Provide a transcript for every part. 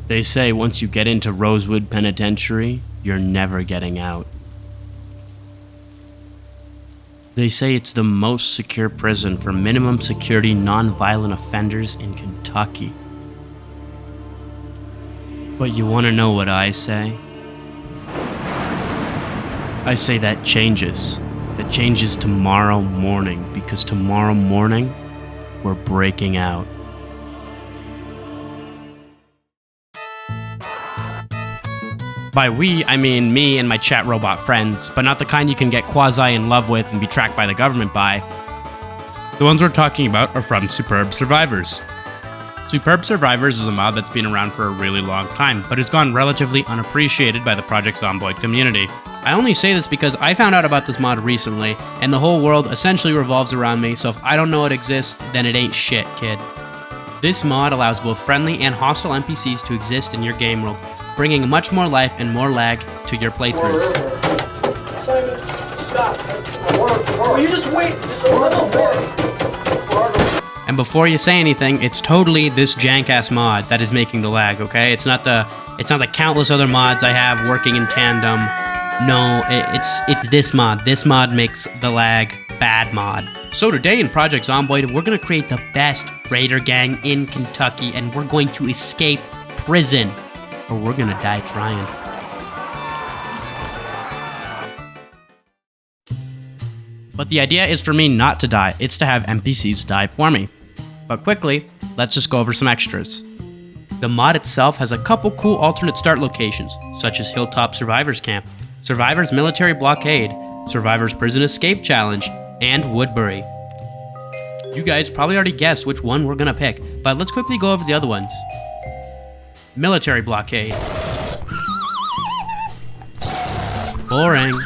They say once you get into Rosewood Penitentiary, you're never getting out. They say it's the most secure prison for minimum security non-violent offenders in Kentucky. But you want to know what I say? I say that changes. That changes tomorrow morning, because tomorrow morning, we're breaking out. By we, I mean me and my chat robot friends, but not the kind you can get quasi in love with and be tracked by the government by. The ones we're talking about are from Superb Survivors. Superb Survivors is a mod that's been around for a really long time, but has gone relatively unappreciated by the Project Zomboid community. I only say this because I found out about this mod recently, and the whole world essentially revolves around me, so if I don't know it exists, then it ain't shit, kid. This mod allows both friendly and hostile NPCs to exist in your game world, bringing much more life and more lag to your playthroughs. Simon, stop. Will you just wait just a little bit? And before you say anything, it's totally this jank-ass mod that is making the lag, okay? It's not the countless other mods I have working in tandem. No, it's this mod. This mod makes the lag bad mod. So today in Project Zomboid, we're gonna create the best raider gang in Kentucky, and we're going to escape prison, or we're gonna die trying. But the idea is for me not to die, it's to have NPCs die for me. But quickly, let's just go over some extras. The mod itself has a couple cool alternate start locations, such as Hilltop Survivors Camp, Survivors Military Blockade, Survivors Prison Escape Challenge, and Woodbury. You guys probably already guessed which one we're gonna pick, but let's quickly go over the other ones. Military Blockade. Boring.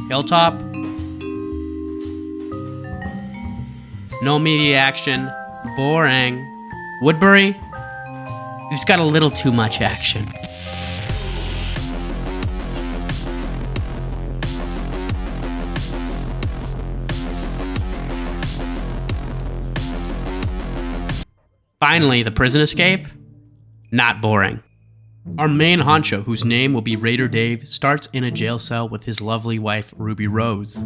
Hilltop. No immediate action. Boring. Woodbury. It's got a little too much action. Finally, the prison escape. Not boring. Our main honcho, whose name will be Raider Dave, starts in a jail cell with his lovely wife, Ruby Rose.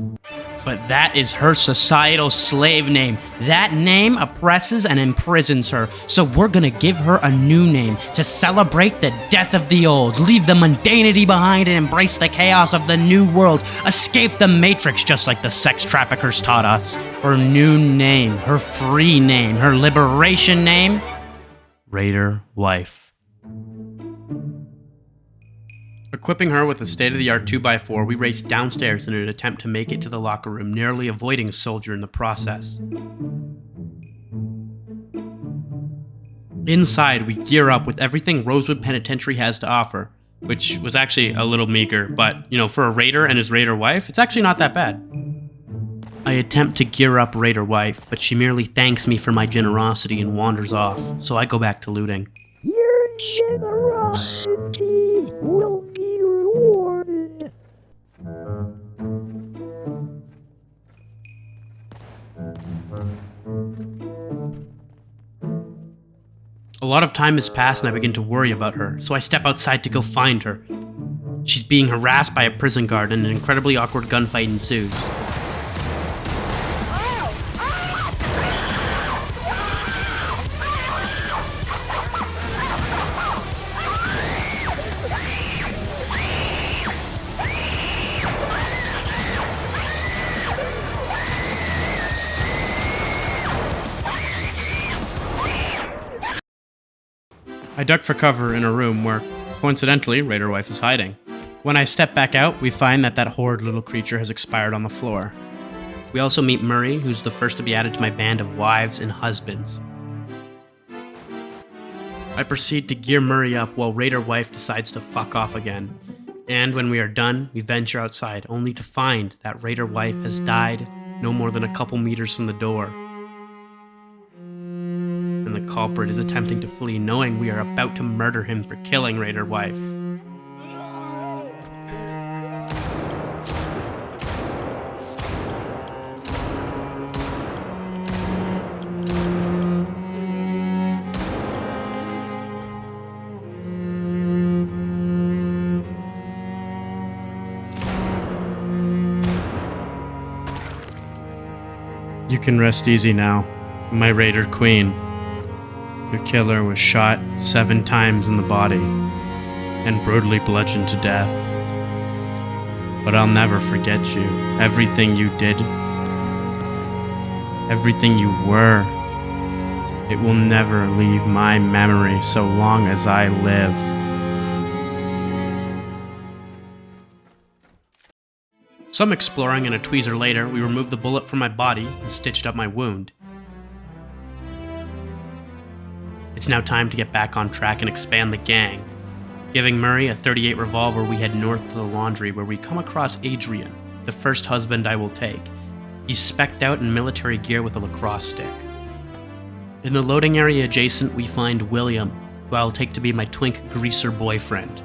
But that is her societal slave name. That name oppresses and imprisons her, so we're gonna give her a new name to celebrate the death of the old, leave the mundanity behind and embrace the chaos of the new world, escape the matrix just like the sex traffickers taught us. Her new name, her free name, her liberation name, Raider Wife. Equipping her with a state-of-the-art 2x4, we race downstairs in an attempt to make it to the locker room, narrowly avoiding a soldier in the process. Inside, we gear up with everything Rosewood Penitentiary has to offer, which was actually a little meager, but, for a raider and his raider wife, it's actually not that bad. I attempt to gear up Raider Wife, but she merely thanks me for my generosity and wanders off, so I go back to looting. Your generosity will be rewarded. A lot of time has passed and I begin to worry about her, so I step outside to go find her. She's being harassed by a prison guard and an incredibly awkward gunfight ensues. I duck for cover in a room where, coincidentally, Raider Wife is hiding. When I step back out, we find that horrid little creature has expired on the floor. We also meet Murray, who's the first to be added to my band of wives and husbands. I proceed to gear Murray up while Raider Wife decides to fuck off again. And when we are done, we venture outside, only to find that Raider Wife has died no more than a couple meters from the door. And the culprit is attempting to flee, knowing we are about to murder him for killing Raider Wife. can rest easy now, my Raider Queen. Your killer was shot 7 times in the body and brutally bludgeoned to death. But I'll never forget you. Everything you did, everything you were, it will never leave my memory so long as I live. Some exploring and a tweezer later, we removed the bullet from my body and stitched up my wound. It's now time to get back on track and expand the gang. Giving Murray a .38 revolver, we head north to the laundry where we come across Adrian, the first husband I will take. He's specced out in military gear with a lacrosse stick. In the loading area adjacent, we find William, who I will take to be my twink greaser boyfriend.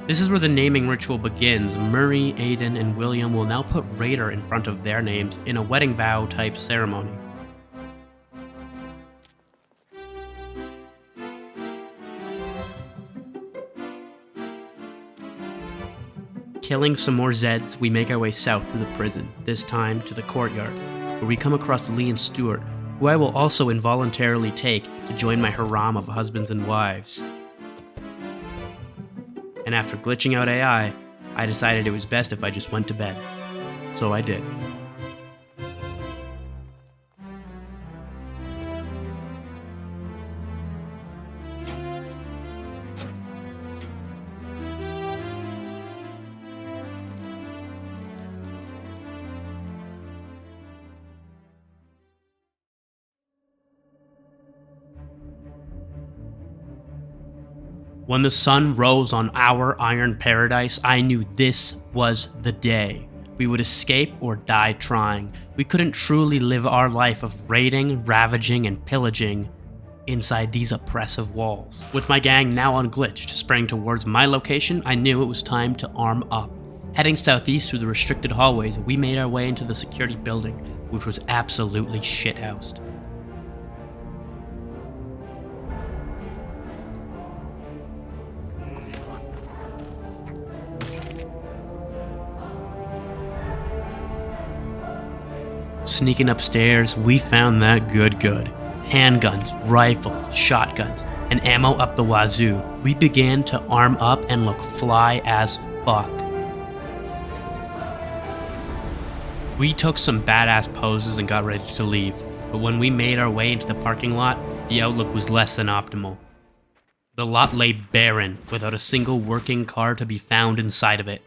This is where the naming ritual begins. Murray, Aiden, and William will now put Raider in front of their names in a wedding vow type ceremony. Killing some more Zeds, we make our way south through the prison, this time to the courtyard, where we come across Lee and Stuart, who I will also involuntarily take to join my harem of husbands and wives. And after glitching out AI, I decided it was best if I just went to bed. So I did. When the sun rose on our iron paradise, I knew this was the day. We would escape or die trying. We couldn't truly live our life of raiding, ravaging, and pillaging inside these oppressive walls. With my gang now unglitched, spraying towards my location, I knew it was time to arm up. Heading southeast through the restricted hallways, we made our way into the security building, which was absolutely shithoused. Sneaking upstairs, we found that good. Handguns, rifles, shotguns, and ammo up the wazoo. We began to arm up and look fly as fuck. We took some badass poses and got ready to leave, but when we made our way into the parking lot, the outlook was less than optimal. The lot lay barren, without a single working car to be found inside of it.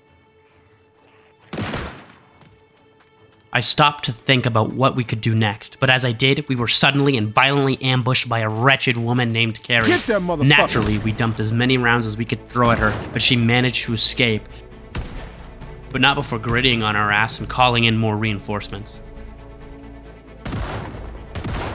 I stopped to think about what we could do next, but as I did, we were suddenly and violently ambushed by a wretched woman named Carrie. Get that motherfucker. Naturally, we dumped as many rounds as we could throw at her, but she managed to escape. But not before gritting on our ass and calling in more reinforcements.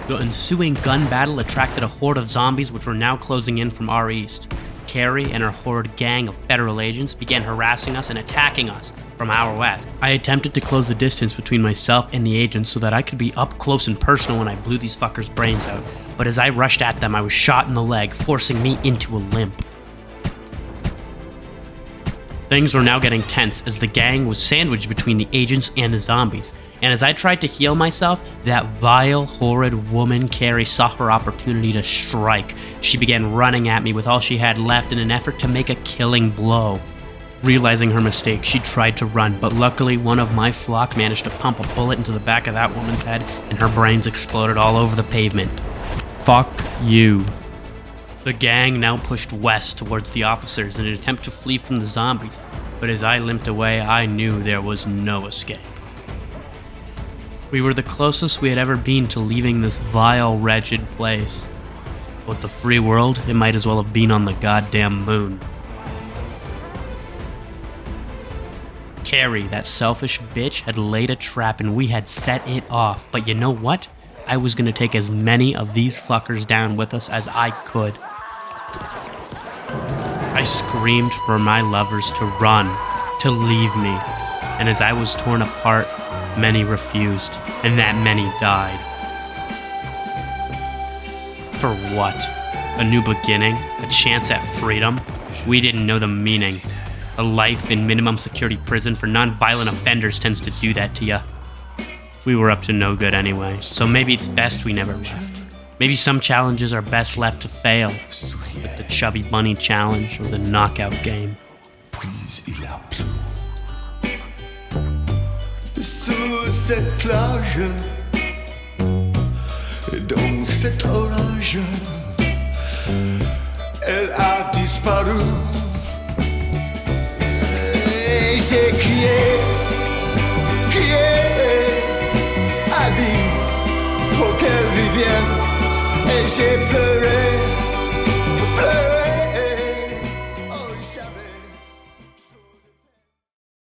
The ensuing gun battle attracted a horde of zombies which were now closing in from our east. Carrie and her horde gang of federal agents began harassing us and attacking us from our west. I attempted to close the distance between myself and the agents so that I could be up close and personal when I blew these fuckers' brains out, but as I rushed at them, I was shot in the leg, forcing me into a limp. Things were now getting tense as the gang was sandwiched between the agents and the zombies, and as I tried to heal myself, that vile, horrid woman Carrie saw her opportunity to strike. She began running at me with all she had left in an effort to make a killing blow. Realizing her mistake, she tried to run, but luckily one of my flock managed to pump a bullet into the back of that woman's head, and her brains exploded all over the pavement. Fuck you. The gang now pushed west towards the officers in an attempt to flee from the zombies, but as I limped away, I knew there was no escape. We were the closest we had ever been to leaving this vile, wretched place. But the free world, it might as well have been on the goddamn moon. Carrie, that selfish bitch, had laid a trap and we had set it off. But you know what? I was gonna take as many of these fuckers down with us as I could. I screamed for my lovers to run, to leave me. And as I was torn apart, many refused, and that many died. For what? A new beginning? A chance at freedom? We didn't know the meaning. A life in minimum security prison for non-violent offenders tends to do that to ya. We were up to no good anyway, so maybe it's best we never left. Maybe some challenges are best left to fail, like the Chubby Bunny Challenge or the Knockout Game. Puis il a plu. Sur cette plage, dans cet orage, elle a disparu. Et j'ai crié à lui pour qu'elle revienne. Et j'ai pleuré